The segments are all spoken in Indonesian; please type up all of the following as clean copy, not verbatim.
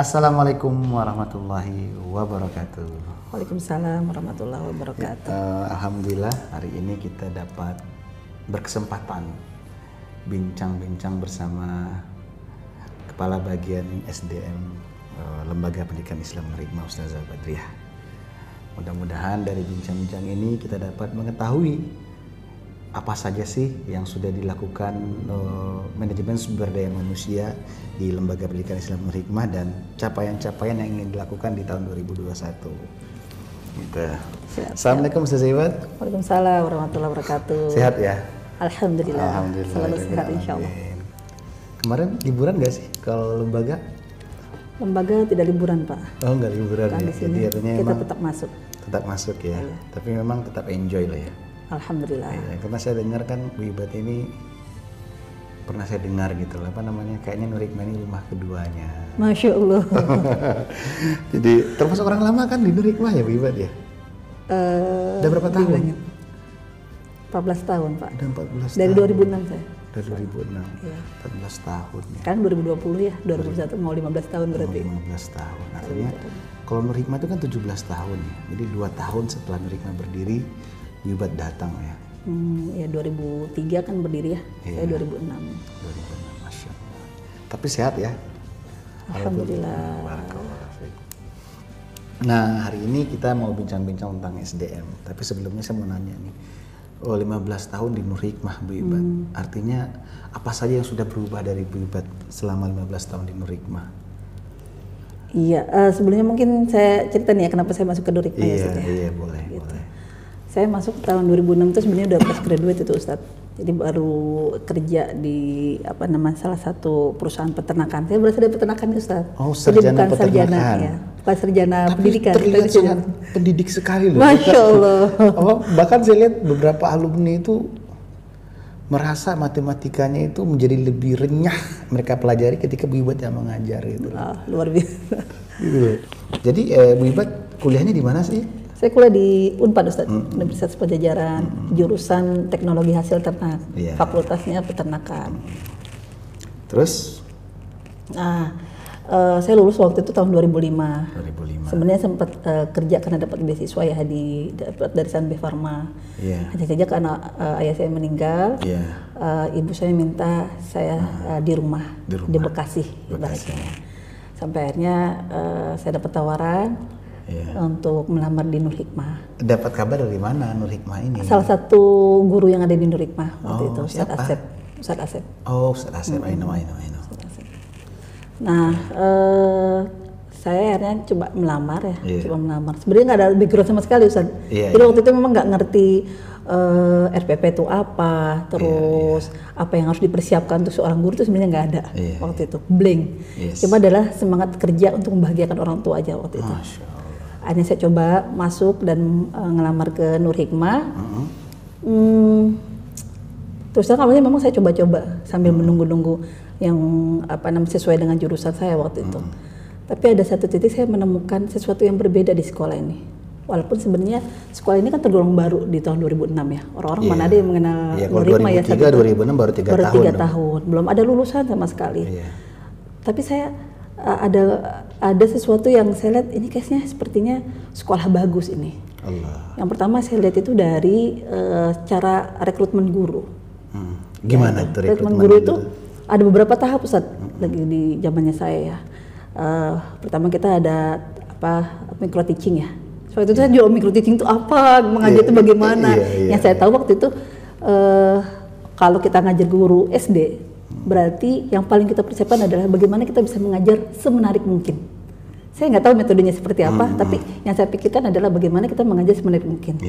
Assalamualaikum warahmatullahi wabarakatuh. Waalaikumsalam warahmatullahi wabarakatuh. Alhamdulillah hari ini kita dapat berkesempatan bincang-bincang bersama Kepala Bagian SDM Lembaga Pendidikan Islam Hikmah Ustazah Badriah. Mudah-mudahan dari bincang-bincang ini kita dapat mengetahui apa saja sih yang sudah dilakukan manajemen sumber daya manusia di Lembaga Pendidikan Islam Hikmah dan capaian-capaian yang ingin dilakukan di tahun 2021. Gitu. Assalamualaikum Ustazah Iwat. Waalaikumsalam warahmatullahi wabarakatuh. Sehat ya? Alhamdulillah. Selalu sehat insyaallah. Kemarin liburan nggak sih kalau lembaga? Lembaga tidak liburan Pak. Oh nggak liburan ya? Di sini jadi artinya kita memang tetap masuk. Tetap masuk ya. Iya. Tapi memang tetap enjoy lah ya. Alhamdulillah. Ya, karena saya dengar kan Bu Ibat ini pernah saya dengar gitu lah, apa namanya, kayaknya Nur Hikmah ini rumah keduanya. Masya Allah. Jadi termasuk orang lama kan di Nur Hikmah ya Bu Ibat ya? Udah berapa tahun? 14 tahun Pak. Udah 14 Dari tahun. 2006 saya. Dari 2006. Iya. 14 tahun ya. Kan 2020 ya, 2021 mau 15 tahun berarti. 15 tahun. Artinya kalau Nur Hikmah itu kan 17 tahun ya. Jadi 2 tahun setelah Nur Hikmah berdiri, Bu Ibat datang ya. Ya 2003 kan berdiri ya. Iya. Saya 2006. 2006, Masya Allah. Tapi sehat ya? Alhamdulillah. Nah hari ini kita mau bincang-bincang tentang SDM. Tapi sebelumnya saya mau nanya nih. 15 tahun di Nur Hikmah Bu Ibat. Artinya apa saja yang sudah berubah dari Bu Ibat selama 15 tahun di Nur Hikmah? Iya, sebelumnya mungkin saya cerita nih ya kenapa saya masuk ke Nur Hikmah. Iya boleh, gitu. boleh. Saya masuk tahun 2006 itu sebenarnya udah fresh graduate itu Ustadz. Jadi baru kerja di salah satu perusahaan peternakan. Saya berasal dari peternakan nih Ustadz. Oh, sarjana bukan peternakan. Sarjana, ya. Bukan sarjana pendidikan. Terlihat sangat pendidik sekali loh. Masya Allah. Bahkan saya lihat beberapa alumni itu merasa matematikanya itu menjadi lebih renyah mereka pelajari ketika Bu Ibat yang mengajar gitu. Luar biasa. Gitu. Jadi Bu Ibat kuliahnya di mana sih? Saya kuliah di Unpad Ustadz, Universitas Pajajaran, jurusan Teknologi Hasil Ternak, fakultasnya peternakan. Terus? Nah, saya lulus waktu itu tahun 2005. Sebenarnya sempat kerja karena dapat beasiswa ya dari Sanbe Pharma. Hanya saja karena ayah saya meninggal, ibu saya minta saya di rumah di Bekasi. Ibaratnya. Sampai akhirnya saya dapat tawaran. Untuk melamar di Nur Hikmah. Dapat kabar dari mana Nur Hikmah ini? Salah satu guru yang ada di Nur Hikmah waktu itu, Ustadz Asep. Ustadz Asep. Oh, Ustadz Asep, I know. Nah, saya akhirnya coba melamar ya, Sebenarnya nggak ada background sama sekali Ustadz. Jadi waktu itu memang nggak ngerti RPP itu apa, terus apa yang harus dipersiapkan untuk seorang guru itu sebenarnya nggak ada waktu itu, blank. Cuma adalah semangat kerja untuk membahagiakan orang tua aja waktu itu. Akhirnya saya coba masuk dan ngelamar ke Nur Hikmah. Terus awalnya memang saya coba-coba sambil menunggu-nunggu yang sesuai dengan jurusan saya waktu itu. Tapi ada satu titik saya menemukan sesuatu yang berbeda di sekolah ini. Walaupun sebenarnya sekolah ini kan tergolong baru di tahun 2006 ya. Orang-orang mana ada yang mengenal Nur Hikmah ya. 2003, 2006 baru 3 tahun. Belum ada lulusan sama sekali. Tapi saya ada sesuatu yang saya lihat ini case-nya sepertinya sekolah bagus ini. Yang pertama saya lihat itu dari cara rekrutmen guru. Gimana tuh rekrutmen guru itu? Ada beberapa tahap Ustadz lagi di zamannya saya ya. Pertama kita ada micro teaching ya. Waktu itu saya juga micro teaching itu apa, mengajar itu bagaimana. Yang saya tahu waktu itu kalau kita ngajar guru SD, berarti yang paling kita persiapkan adalah bagaimana kita bisa mengajar semenarik mungkin. Saya nggak tahu metodenya seperti apa, tapi yang saya pikirkan adalah bagaimana kita mengajar semenarik mungkin.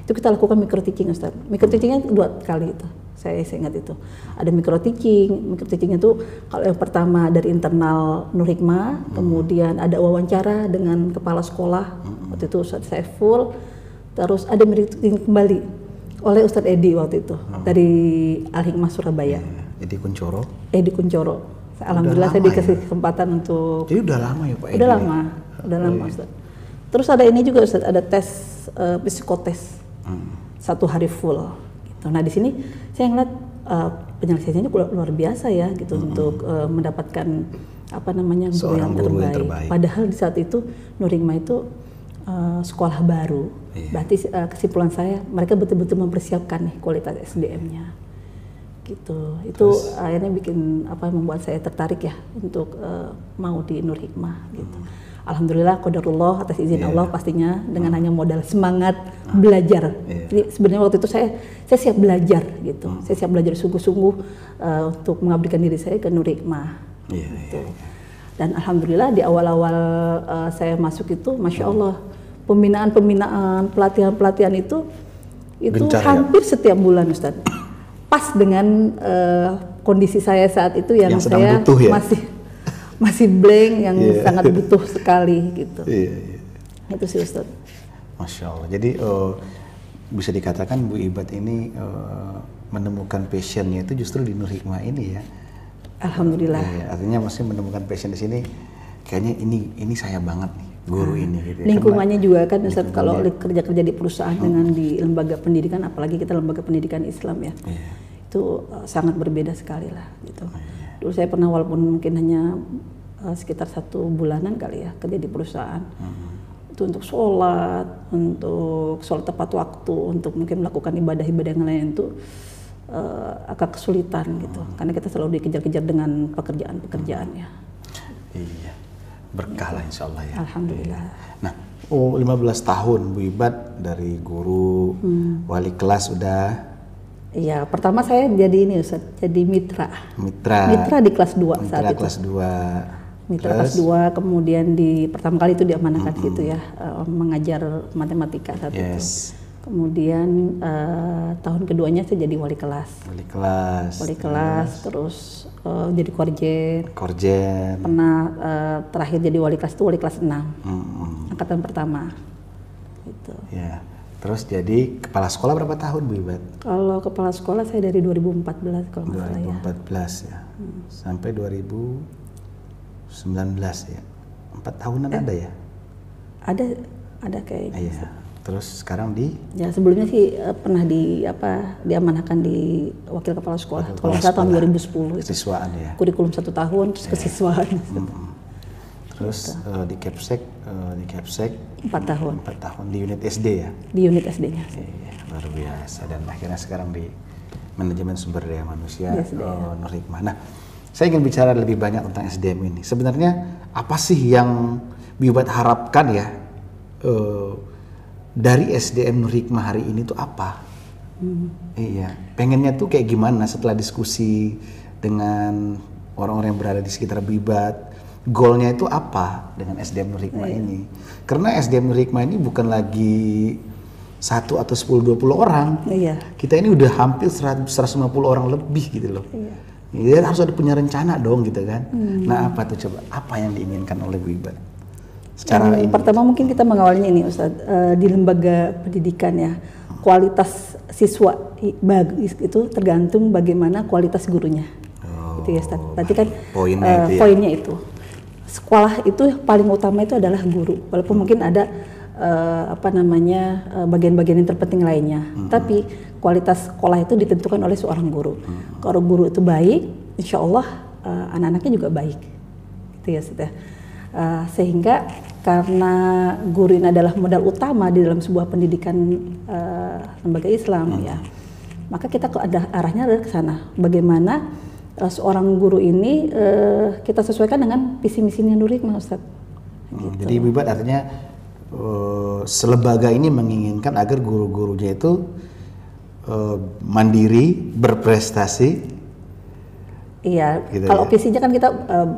Itu kita lakukan micro teaching Ustaz. Micro teachingnya 2 kali itu. Saya ingat itu. Ada micro teaching itu kalau yang pertama dari internal Nur Hikmah, kemudian ada wawancara dengan kepala sekolah. Waktu itu Ustaz Saiful. Terus ada micro teaching kembali oleh Ustaz Edi waktu itu dari Al Hikmah Surabaya. Edi Kuncoro. Alhamdulillah saya dikasih kesempatan untuk. Jadi udah lama ya Pak Edi? Udah lama Ustaz. Terus ada ini juga Ustaz, ada tes psikotes 1 hari full. Gitu. Nah di sini saya ngeliat penyelesaiannya luar biasa ya gitu untuk mendapatkan apa namanya guru Seorang yang guru terbaik. yang terbaik. Padahal di saat itu Nur Hikmah itu sekolah baru. Berarti kesimpulan saya mereka betul-betul mempersiapkan nih kualitas SDM-nya. Gitu. Itu akhirnya bikin membuat saya tertarik ya untuk mau di Nur Hikmah gitu. Alhamdulillah qadarullah atas izin Allah pastinya dengan hanya modal semangat belajar. Jadi sebenarnya waktu itu saya siap belajar gitu. Saya siap belajar sungguh-sungguh untuk mengabdikan diri saya ke Nur Hikmah. Gitu. Dan alhamdulillah di awal-awal saya masuk itu Masya Allah pembinaan, pelatihan itu gencar, hampir setiap bulan Ustadz. Pas dengan kondisi saya saat itu yang saya butuh, ya? masih blank yang sangat butuh sekali gitu. Itu sih Ustadz. Masya Allah. Jadi bisa dikatakan Bu Ibat ini menemukan passionnya itu justru di Nur Hikmah ini ya. Alhamdulillah. Artinya maksudnya menemukan passion di sini, kayaknya ini saya banget nih guru ini. Gitu. Lingkungannya juga kan Ustadz, kalau kerja di perusahaan dengan di lembaga pendidikan, apalagi kita lembaga pendidikan Islam ya, itu sangat berbeda sekali lah gitu. Dulu saya pernah walaupun mungkin hanya sekitar 1 bulanan kali ya kerja di perusahaan, itu untuk sholat tepat waktu, untuk mungkin melakukan ibadah-ibadah yang lain itu agak kesulitan gitu, karena kita selalu dikejar-kejar dengan pekerjaan-pekerjaannya. Iya, berkah lah insya Allah ya. Alhamdulillah. Nah, 15 tahun Bu Ibat dari guru, wali kelas udah. Iya, pertama saya jadi ini Ustaz, jadi mitra di kelas 2 saat itu. Kelas 2. Mitra kelas 2, kemudian pertama kali itu diamanahkan situ ya, mengajar matematika saat itu. Kemudian tahun keduanya saya jadi wali kelas. Terus jadi korjen. Pernah terakhir jadi wali kelas itu wali kelas 6. Angkatan pertama. Gitu. Ya. Terus jadi kepala sekolah berapa tahun Bu Ibat? Kalau kepala sekolah saya dari 2014 kalau nggak salah ya. 2014 ya. Sampai 2019 ya. 4 tahunan ada ya? Ada kayaknya. Iya. Terus sekarang Ya sebelumnya sih pernah diamanahkan di wakil kepala sekolah. Kalau nggak salah tahun 2010. Kesiswaan ya. Kurikulum 1 tahun terus kesiswaan. Terus di Kepsek 4 tahun. 4 tahun di unit SD ya. Di unit SD-nya. Iya, luar biasa, dan akhirnya sekarang di manajemen sumber daya manusia Nur Hikmah. Nah, saya ingin bicara lebih banyak tentang SDM ini. Sebenarnya apa sih yang Bu Ibat harapkan ya? Dari SDM Nur Hikmah hari ini tuh apa? Iya, pengennya tuh kayak gimana setelah diskusi dengan orang-orang yang berada di sekitar Bu Ibat? Goalnya itu apa dengan SDM Nur Hikmah ini? Karena SDM Nur Hikmah ini bukan lagi 1 atau 10-20 orang. Kita ini udah hampir 150 orang lebih gitu loh. Jadi harus ada punya rencana dong gitu kan. Nah apa tuh coba? Apa yang diinginkan oleh Bu Ibat? Pertama mungkin kita mengawalnya ini Ustadz, di lembaga pendidikan ya, kualitas siswa bagus itu tergantung bagaimana kualitas gurunya. Gitu ya Ustadz. Berarti kan poinnya itu. Sekolah itu paling utama itu adalah guru. Walaupun mungkin ada bagian-bagian yang terpenting lainnya. Tapi kualitas sekolah itu ditentukan oleh seorang guru. Kalau guru itu baik, insya Allah anak-anaknya juga baik. Gitu ya Ustadz. Sehingga karena guru ini adalah modal utama di dalam sebuah pendidikan lembaga Islam ya, maka kita ada arahnya adalah ke sana. Bagaimana seorang guru ini kita sesuaikan dengan visi misinya Nur Hikmah Ustaz. Gitu. Jadi Bu Ibat artinya selembaga ini menginginkan agar guru-gurunya itu mandiri, berprestasi. Iya, gitu kalau visinya kan kita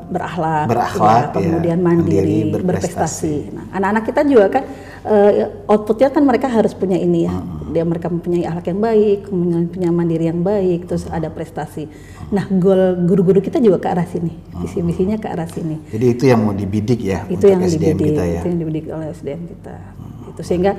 berakhlak ya, kemudian mandiri, berprestasi. Nah, anak-anak kita juga kan outputnya kan mereka harus punya ini ya, mereka mempunyai akhlak yang baik, punya mandiri yang baik, terus ada prestasi. Nah, goal guru-guru kita juga ke arah sini, visi misinya ke arah sini. Jadi itu yang mau dibidik ya, itu untuk yang SDM dibidik, kita ya. Itu yang dibidik oleh SDM kita. Itu sehingga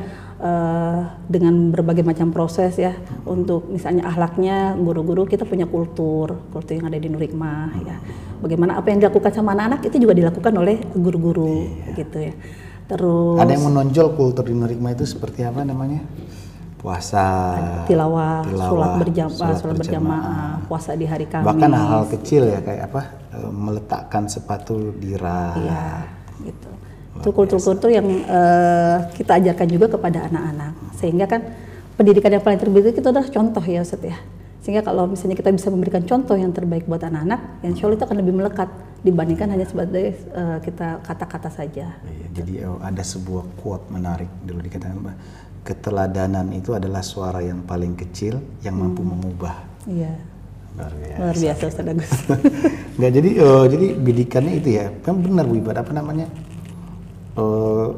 dengan berbagai macam proses ya, untuk misalnya akhlaknya guru-guru kita punya kultur yang ada di Nur Hikmah ya. Bagaimana apa yang dilakukan sama anak-anak itu juga dilakukan oleh guru-guru gitu ya. Terus ada yang menonjol kultur di Nur Hikmah itu seperti apa namanya? puasa, tilawah, sholat sholat berjamaah, puasa di hari Kamis. Bahkan hal-hal kecil ya kayak apa? Meletakkan sepatu di rak. Iya, gitu. Itu kultur-kultur yang kita ajarkan juga kepada anak-anak. Sehingga kan pendidikan yang paling terbaik itu adalah contoh ya Ustaz ya. Sehingga kalau misalnya kita bisa memberikan contoh yang terbaik buat anak-anak, insya Allah itu akan lebih melekat dibandingkan hanya sebagai kita kata-kata saja. Iya, jadi ada sebuah quote menarik dulu dikatakan bahwa keteladanan itu adalah suara yang paling kecil yang mampu mengubah. Iya. Luar biasa Ustaz Agus. Nggak, jadi bidikannya itu ya, kan benar Bu Ibat, apa namanya?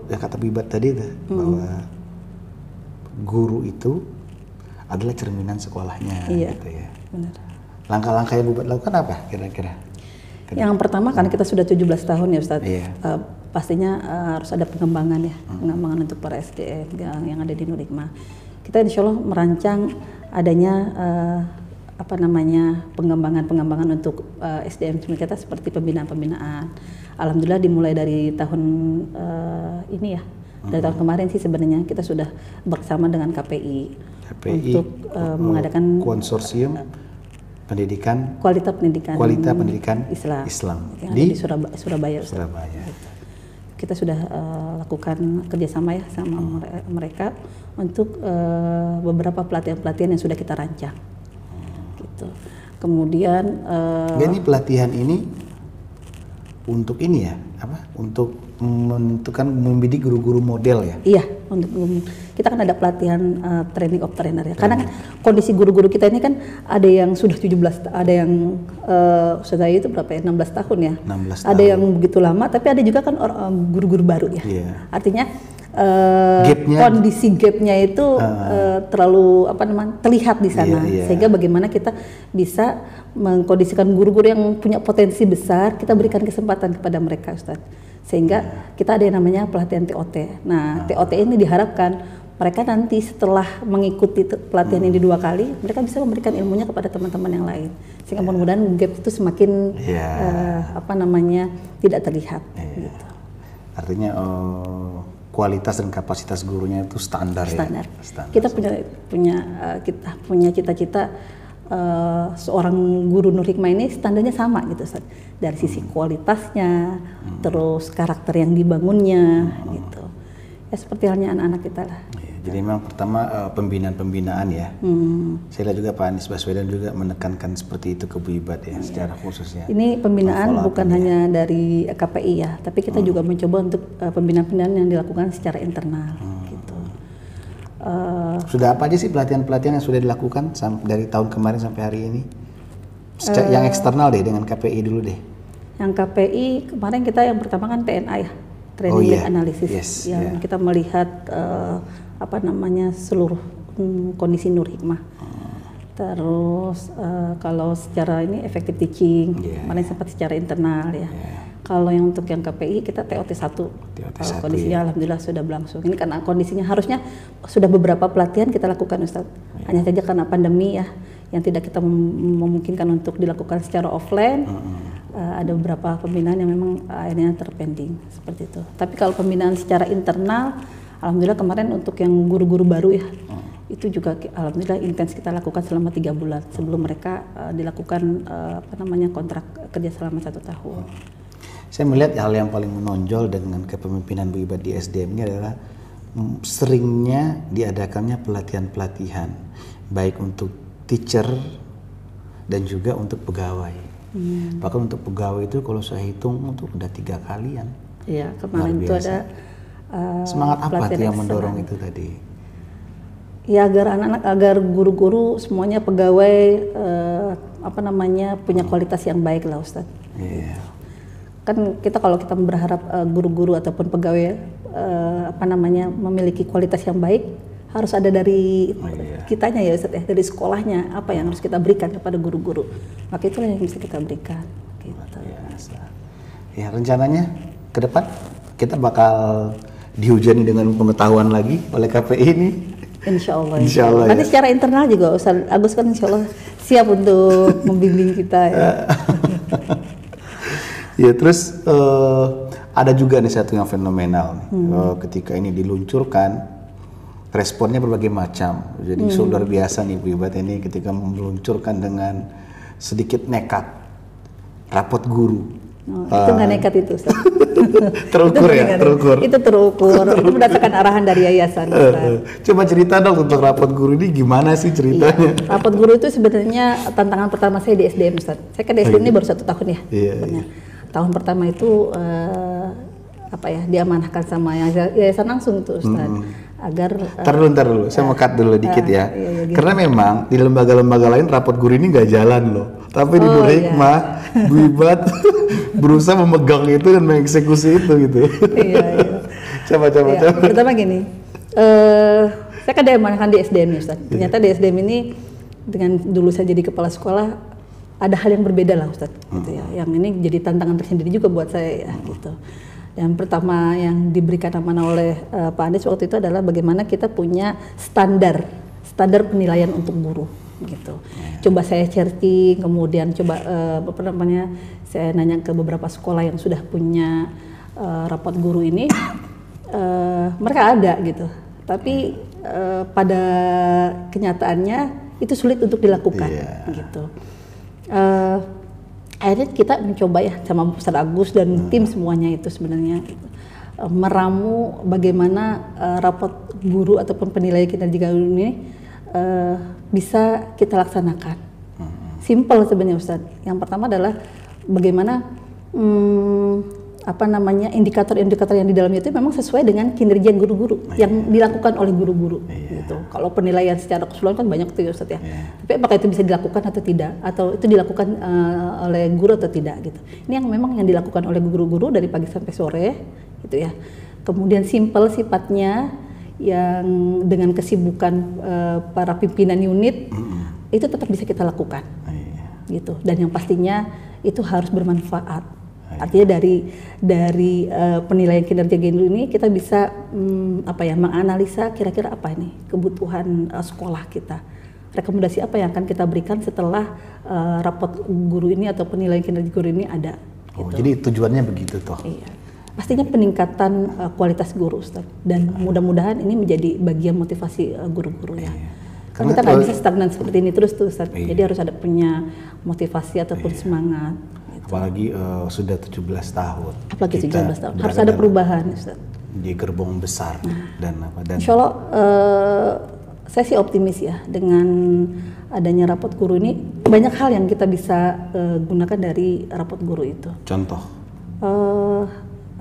Ya kata Bu Ibat tadi itu bahwa guru itu adalah cerminan sekolahnya, iya, gitu ya. Benar. Langkah-langkah yang Bu Ibat lakukan apa kira-kira? Yang pertama kan kita sudah 17 tahun ya Ustaz. Iya. Pastinya harus ada pengembangan ya, pengembangan untuk para SDM yang ada di Nur Hikmah. Kita insya Allah merancang adanya pengembangan untuk SDM kita seperti pembinaan. Alhamdulillah dimulai dari tahun ini ya, dari tahun kemarin sih sebenarnya kita sudah bersama dengan KPI untuk mengadakan konsorsium pendidikan kualitas pendidikan Islam yang di Surabaya. Kita sudah lakukan kerjasama ya sama mereka untuk beberapa pelatihan-pelatihan yang sudah kita rancang. Gitu. Kemudian ini pelatihan ini untuk ini ya, apa? Untuk menentukan membidik guru-guru model ya. Iya, untuk kita kan ada pelatihan training of trainer ya. Karena kondisi guru-guru kita ini kan ada yang sudah 17, ada yang saya itu berapa ya? 16 tahun ya. 16 tahun. Ada yang begitu lama, tapi ada juga kan guru-guru baru ya. Yeah. Artinya kondisi gapnya itu terlalu terlihat di sana, sehingga bagaimana kita bisa mengkondisikan guru-guru yang punya potensi besar, kita berikan kesempatan kepada mereka Ustaz, sehingga kita ada yang namanya pelatihan TOT. Nah TOT ini diharapkan mereka nanti setelah mengikuti pelatihan ini 2 kali, mereka bisa memberikan ilmunya kepada teman-teman yang lain, sehingga mudah-mudahan gap itu semakin tidak terlihat. Gitu. Artinya kualitas dan kapasitas gurunya itu standar. Ya? Standar. Kita punya cita-cita seorang guru Nur Hikmah ini standarnya sama gitu Ustaz. Dari sisi kualitasnya, terus karakter yang dibangunnya gitu. Ya seperti halnya anak-anak kita lah. Jadi memang pertama pembinaan ya. Saya lihat juga Pak Anies Baswedan juga menekankan seperti itu ke Bu Ibat ya, secara khusus ya. Ini pembinaan bukan hanya dari KPI ya, tapi kita juga mencoba untuk pembinaan-pembinaan yang dilakukan secara internal. Gitu. Sudah apa aja sih pelatihan-pelatihan yang sudah dilakukan dari tahun kemarin sampai hari ini? Yang eksternal deh, dengan KPI dulu deh. Yang KPI kemarin kita yang pertama kan TNA ya, training and analysis, yang kita melihat seluruh kondisi Nur Hikmah. Terus kalau secara ini effective teaching, kemarin sempat secara internal ya. Kalau yang untuk yang KPI kita TOT 1. Kondisinya alhamdulillah sudah berlangsung. Ini karena kondisinya harusnya sudah beberapa pelatihan kita lakukan Ustaz. Hanya saja karena pandemi ya, yang tidak kita memungkinkan untuk dilakukan secara offline. Ada beberapa pembinaan yang memang akhirnya terpending seperti itu. Tapi kalau pembinaan secara internal, alhamdulillah kemarin untuk yang guru-guru baru ya, itu juga alhamdulillah intens kita lakukan selama 3 bulan sebelum mereka dilakukan kontrak kerja selama 1 tahun. Saya melihat hal yang paling menonjol dengan kepemimpinan Bu Ibat di SDM ini adalah seringnya diadakannya pelatihan-pelatihan baik untuk teacher dan juga untuk pegawai. Bahkan untuk pegawai itu kalau saya hitung untuk udah 3 kalian. Iya, kemarin itu ada semangat apa tuh yang mendorong itu tadi? Ya agar guru-guru semuanya pegawai punya kualitas yang baik lah Ustaz. Iya. Kan kalau kita berharap guru-guru ataupun pegawai memiliki kualitas yang baik, harus ada dari kitanya ya Ustaz ya, dari sekolahnya apa yang harus kita berikan kepada guru-guru. Maka itulah yang bisa kita berikan. Gitu. Ya rencananya ke depan kita bakal dihujani dengan pengetahuan lagi oleh KPI ini. Insya Allah. Ya. Nanti secara internal juga Ustaz Agus kan Insya Allah siap untuk membimbing kita ya. Ya terus ada juga nih satu yang fenomenal ketika ini diluncurkan responnya berbagai macam. Jadi luar biasa nih Bu Ibat ini ketika meluncurkan dengan sedikit nekat rapot guru. Itu nggak nekat itu, Ustaz. Terukur ya, terukur. Itu terukur. Itu berdasarkan arahan dari yayasan. Coba cerita dong tentang rapot guru ini, gimana sih ceritanya? Iya. Rapot guru itu sebenarnya tantangan pertama saya di SDM, Ustaz. Saya kan di SDM ini baru 1 tahun ya. Iya. Tahun pertama itu diamanahkan sama yayasan langsung tuh, Ustaz. Agar Ntar dulu, saya mau cut dulu dikit ya. Iya, gitu. Karena memang di lembaga-lembaga lain rapot guru ini nggak jalan loh. Tapi di Nur Hikmah, Bu Ibat berusaha memegang itu dan mengeksekusi itu gitu. Iya. Coba. Pertama gini, saya kan diamanahkan di SDM ya, Ustaz. Ternyata di SDM ini dengan dulu saya jadi kepala sekolah ada hal yang berbeda lah, Ustaz. Gitu ya. Yang ini jadi tantangan tersendiri juga buat saya ya, gitu. Yang pertama yang diberikan amanah oleh Pak Anies waktu itu adalah bagaimana kita punya standar penilaian untuk guru gitu. Coba saya searching, kemudian saya nanya ke beberapa sekolah yang sudah punya rapot guru ini, mereka ada gitu. Tapi pada kenyataannya itu sulit untuk dilakukan gitu. Akhirnya kita mencoba ya sama Ustaz Agus dan tim semuanya itu sebenarnya meramu bagaimana rapot guru ataupun penilaian kinerja guru ini bisa kita laksanakan. Simple sebenarnya Ustaz. Yang pertama adalah bagaimana indikator-indikator yang di dalamnya itu memang sesuai dengan kinerja guru-guru yang dilakukan oleh guru-guru gitu. Kalau penilaian secara keseluruhan kan banyak tuh ya Ustaz ya. Tapi apakah itu bisa dilakukan atau tidak, atau itu dilakukan oleh guru atau tidak gitu. Ini yang memang yang dilakukan oleh guru-guru dari pagi sampai sore gitu ya. Kemudian simple sifatnya yang dengan kesibukan para pimpinan unit itu tetap bisa kita lakukan gitu. Dan yang pastinya itu harus bermanfaat. Artinya dari penilaian kinerja guru ini kita bisa menganalisa kira-kira apa ini kebutuhan sekolah kita. Rekomendasi apa yang akan kita berikan setelah rapot guru ini atau penilaian kinerja guru ini ada. Oh, gitu. Jadi tujuannya begitu toh? Iya. Pastinya peningkatan kualitas guru, Ustaz. Dan mudah-mudahan ini menjadi bagian motivasi guru-guru ya. Karena kita nggak bisa stagnan seperti ini terus tuh, Ustaz. Jadi harus ada punya motivasi ataupun semangat. Apalagi sudah 17 tahun. Apalagi 17 tahun. Harus ada perubahan, Ustaz. Di gerbong besar dan Insya Allah saya sih optimis ya dengan adanya rapot guru ini banyak hal yang kita bisa gunakan dari rapot guru itu. Contoh?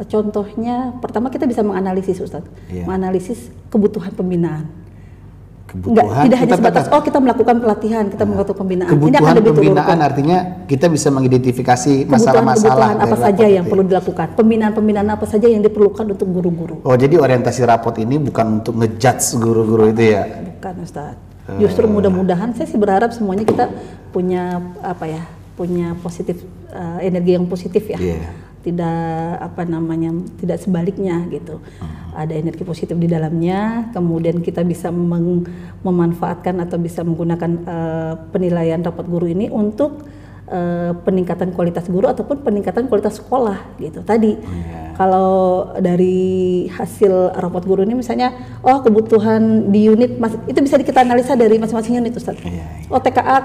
Contohnya pertama kita bisa menganalisis, Ustaz. Menganalisis kebutuhan pembinaan. Tidak hanya sebatas kita melakukan pelatihan, kita melakukan pembinaan. Kebutuhan pembinaan artinya kita bisa mengidentifikasi masalah-masalah apa saja yang perlu dilakukan, pembinaan apa saja yang diperlukan untuk guru-guru. Oh, jadi orientasi rapot ini bukan untuk ngejudge guru-guru itu ya? Bukan, Ustaz. Justru mudah-mudahan saya sih berharap semuanya kita punya punya positif energi yang positif ya. Tidak sebaliknya gitu. Ada energi positif di dalamnya, kemudian kita bisa memanfaatkan atau bisa menggunakan penilaian rapot guru ini untuk peningkatan kualitas guru ataupun peningkatan kualitas sekolah gitu. Tadi kalau dari hasil rapot guru ini misalnya kebutuhan di unit itu bisa kita analisa dari masing-masing unit, Ustaz. TKA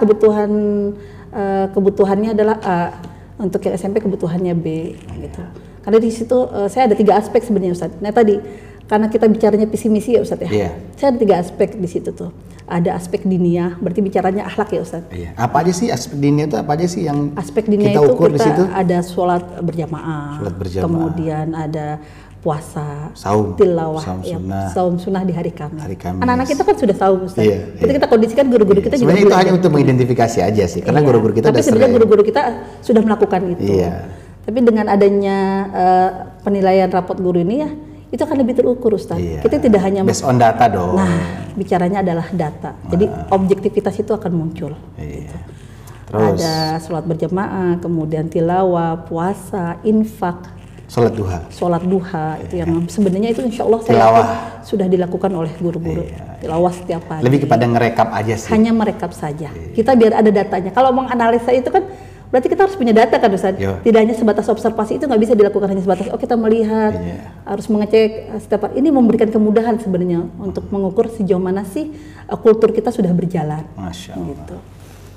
kebutuhannya adalah A, untuk yang SMP kebutuhannya B gitu. Karena di situ saya ada 3 aspek sebenarnya, Ustaz. Nah tadi karena kita bicaranya visi misi ya Ustaz ya. Saya ada 3 aspek di situ tuh. Ada aspek diniyah, berarti bicaranya akhlak ya Ustaz. Apa aja sih aspek diniyah itu? Apa aja sih yang aspek diniyah kita ukur di situ? Ada sholat berjamaah. Kemudian ada puasa, tilawah, saum sunnah di hari Kamis. Anak-anak kita kan sudah saum, Ustaz. Kita kondisikan guru-guru kita juga. Sebenarnya itu hanya untuk mengidentifikasi aja sih, karena guru-guru kita tapi sebenarnya guru-guru kita sudah melakukan itu. Tapi dengan adanya penilaian rapot guru ini ya, itu akan lebih terukur, Ustaz. Kita tidak hanya based on data dong. Nah, bicaranya adalah data. Jadi objektivitas itu akan muncul. Gitu. Terus ada sholat berjamaah, kemudian tilawah, puasa, infak. Sholat duha itu yang sebenarnya itu insya Allah saya sudah dilakukan oleh guru-guru. Tilawah setiap pagi. Lebih kepada ngerekap aja sih. Hanya merekap saja. Kita biar ada datanya. Kalau menganalisa itu kan Berarti kita harus punya data kan Ustaz? Yo. Tidak hanya sebatas observasi, itu nggak bisa dilakukan hanya sebatas kita melihat, harus mengecek setiap hari. Ini memberikan kemudahan sebenarnya untuk mengukur sejauh mana sih kultur kita sudah berjalan. Masya Allah. Gitu.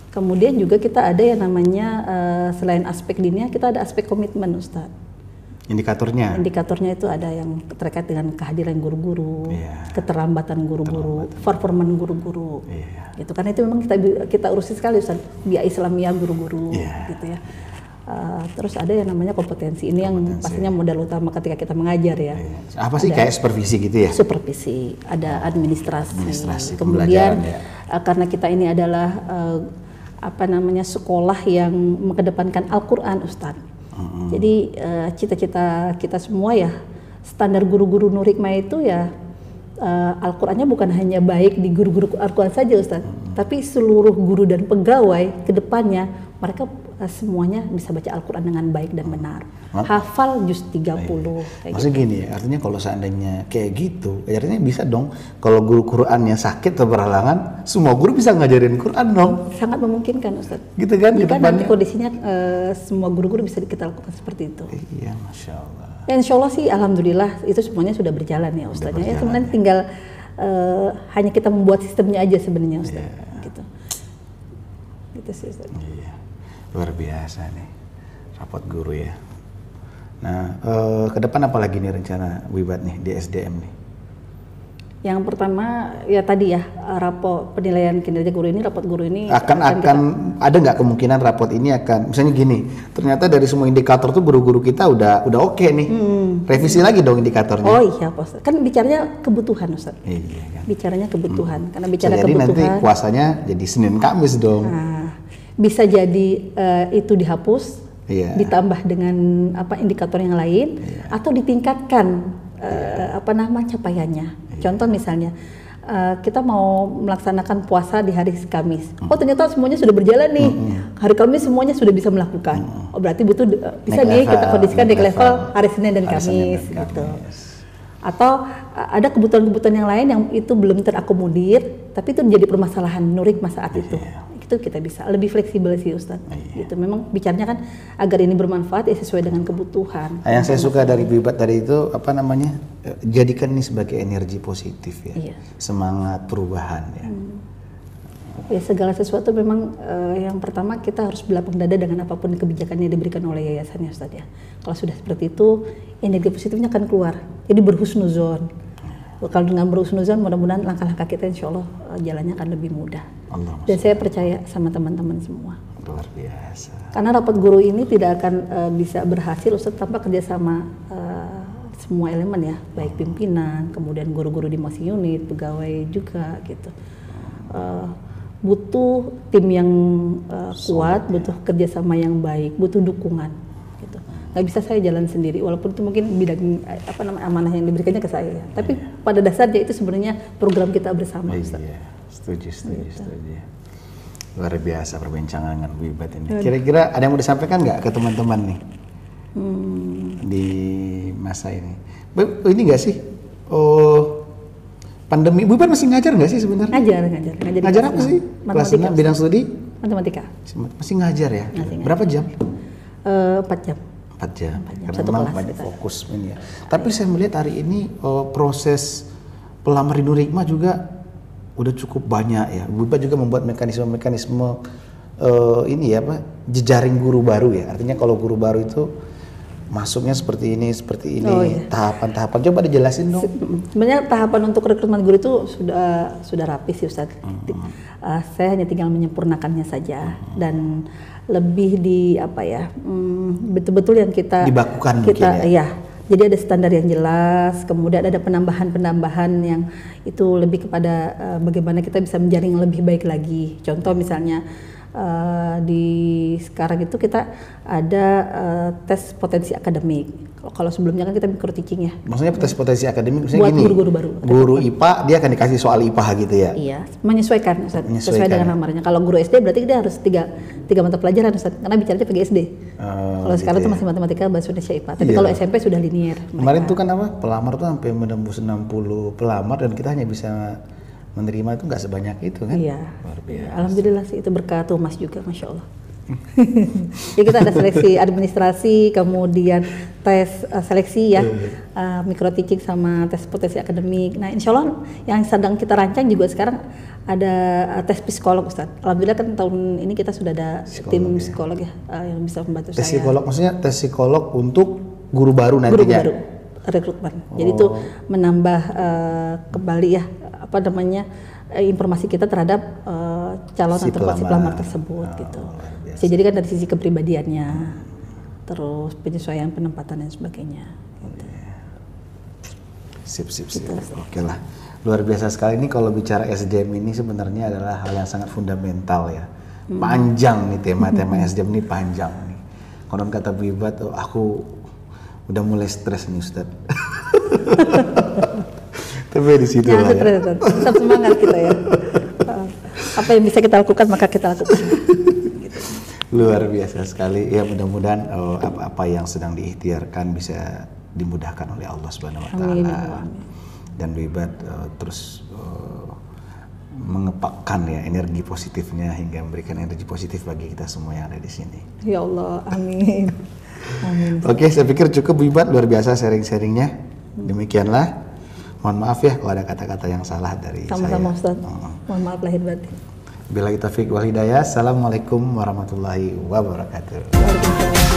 Kemudian juga kita ada yang namanya selain aspek dinia, kita ada aspek komitmen Ustaz. Indikatornya? Indikatornya itu ada yang terkait dengan kehadiran guru-guru, keterlambatan guru-guru, performan guru-guru, gitu. Karena itu memang kita urusi sekali Ustaz, biaya Islamiyah guru-guru, gitu ya. Terus ada yang namanya kompetensi. Ini yang pastinya modal utama ketika kita mengajar ya. Apa sih kayak supervisi gitu ya? Supervisi, ada administrasi. Ya. Kemudian karena kita ini adalah sekolah yang mengedepankan Al-Qur'an Ustadz. Jadi cita-cita kita semua ya, standar guru-guru Nur Hikmah itu ya Al-Qur'annya bukan hanya baik di guru-guru Al-Qur'an saja Ustaz, tapi seluruh guru dan pegawai ke depannya mereka semuanya bisa baca Al-Quran dengan baik dan benar. Hafal juz 30. Maksudnya gini ya, artinya kalau seandainya kayak gitu, artinya bisa dong kalau guru Qurannya sakit atau berhalangan, semua guru bisa ngajarin Quran dong. Sangat memungkinkan Ustaz. Gitu kan? Jika nanti kondisinya semua guru-guru bisa kita lakukan seperti itu. Iya, Masya Allah. Ya, insya Allah sih Alhamdulillah itu semuanya sudah berjalan ya Ustaz. Ya sebenarnya tinggal hanya kita membuat sistemnya aja sebenarnya Ustaz. Gitu. Gitu sih Ustaz. Iya. Luar biasa nih rapot guru ya. Nah, ke depan apa lagi nih rencana Wibat nih di SDM nih? Yang pertama ya tadi ya rapot penilaian kinerja guru ini, rapot guru ini akan ada nggak kemungkinan rapot ini akan misalnya gini, ternyata dari semua indikator tuh guru-guru kita udah oke nih, revisi lagi dong indikatornya. Oh iya Pak, kan bicaranya kebutuhan Ustaz. Iya kan. Bicaranya kebutuhan, karena bicara jadi kebutuhan. Jadi nanti puasanya jadi Senin Kamis dong. Nah, bisa jadi itu dihapus, ditambah dengan indikator yang lain, atau ditingkatkan capaiannya. Contoh misalnya kita mau melaksanakan puasa di hari Kamis. Oh ternyata semuanya sudah berjalan nih. Hari Kamis semuanya sudah bisa melakukan. Oh berarti butuh bisa nih kita kondisikan di level hari Senin dan Kamis gitu. Atau ada kebutuhan-kebutuhan yang lain yang itu belum terakomodir, tapi itu menjadi permasalahan Nur Hikmah saat itu. Itu kita bisa lebih fleksibel sih Ustadz. Gitu. Memang bicaranya kan agar ini bermanfaat ya sesuai dengan kebutuhan. Yang saya suka dari Wibat tadi itu jadikan ini sebagai energi positif ya, semangat perubahan ya. Ya segala sesuatu memang yang pertama kita harus berlapang dada dengan apapun kebijakan yang diberikan oleh yayasan ya Ustadz ya. Kalau sudah seperti itu energi positifnya akan keluar. Jadi berhusnuzon. Kalau dengan berhusnuzon mudah-mudahan langkah-langkah kita insya Allah jalannya akan lebih mudah. Dan saya percaya sama teman-teman semua. Luar biasa. Karena rapat guru ini tidak akan bisa berhasil Ustadz tanpa kerjasama semua elemen ya, baik pimpinan, kemudian guru-guru di masing unit, pegawai juga gitu. Butuh tim yang kuat, butuh kerjasama yang baik, butuh dukungan. Gitu. Nggak bisa saya jalan sendiri, walaupun itu mungkin bidang amanah yang diberikannya ke saya. Tapi pada dasarnya itu sebenarnya program kita bersama. Setuju. Luar biasa perbincangan dengan Wibat ini. Kira-kira ada yang mau disampaikan nggak ke teman-teman nih di masa ini? Ini nggak sih? Pandemi, Wibat masih ngajar nggak sih sebenarnya? Ngajar apa sih? Kelas 6 bidang studi? Matematika. Masih ngajar ya? Berapa jam? 4 jam. 4 jam. Karena satu memang kelas banyak kita. fokus ini ya. Tapi saya melihat hari ini proses pelamar di Nur Hikmah juga udah cukup banyak ya. Wibat juga membuat mekanisme jejaring guru baru ya. Artinya kalau guru baru itu masuknya seperti ini, tahapan-tahapan. Coba dijelasin dong. Sebenarnya tahapan untuk rekrutmen guru itu sudah rapi sih Ustaz. Saya hanya tinggal menyempurnakannya saja dan lebih betul-betul yang kita dibakukan jadi ada standar yang jelas, kemudian ada penambahan-penambahan yang itu lebih kepada bagaimana kita bisa menjaring lebih baik lagi. Contoh misalnya di sekarang itu kita ada tes potensi akademik. Kalau sebelumnya kan kita micro teaching ya. Maksudnya tes potensi akademik misalnya buat gini. Guru-guru baru. Guru IPA dia akan dikasih soal IPA gitu ya. Iya, menyesuaikan Ustaz. Sesuai dengan amarnya. Kalau guru SD berarti dia harus tiga mata pelajaran Ustaz, karena bicaranya pakai SD. Kalau sekarang tuh masih matematika, bahasa Indonesia, IPA. Tapi kalau SMP sudah linear. Kemarin tuh kan pelamar tuh sampai menembus 60 pelamar dan kita hanya bisa menerima itu nggak sebanyak itu kan? Iya. Luar biasa. Alhamdulillah sih itu berkat Mas juga, Masya Allah. Jadi kita ada seleksi administrasi, kemudian tes seleksi ya, micro teaching sama tes potensi akademik. Nah, insya Allah yang sedang kita rancang juga sekarang ada tes psikolog, Ustaz. Alhamdulillah kan tahun ini kita sudah ada tim psikolog ya, yang bisa membantu Tes saya. psikolog maksudnya tes psikolog untuk guru baru nantinya. Guru baru, rekrutmen. Jadi itu menambah kembali ya, apa namanya, informasi kita terhadap calon atau si pelamar tersebut gitu. Bisa jadi kan dari sisi kepribadiannya, terus penyesuaian penempatan dan sebagainya. Gitu. Sip. Oke lah. Luar biasa sekali ini kalau bicara SDM ini sebenarnya adalah hal yang sangat fundamental ya. Panjang nih tema-tema SDM ini panjang nih. Konon kata Bu Ibat, aku udah mulai stres nih Ustaz. Tapi di situ lah ya. Tetap semangat kita ya. Apa yang bisa kita lakukan maka kita lakukan. Luar biasa sekali. Ya mudah-mudahan apa yang sedang diikhtiarkan bisa dimudahkan oleh Allah Subhanahu wa taala. Dan Bu Ibat terus mengepakkan ya energi positifnya hingga memberikan energi positif bagi kita semua yang ada di sini. Ya Allah, amin. Amin. Oke, saya pikir cukup Bu Ibat, luar biasa sharing-sharingnya. Demikianlah. Mohon maaf ya kalau ada kata-kata yang salah dari saya. Sama-sama Ustaz. Mohon maaf lahir batin. Billahi taufiq wal hidayah. Assalamualaikum warahmatullahi wabarakatuh. Waalaikumsalam.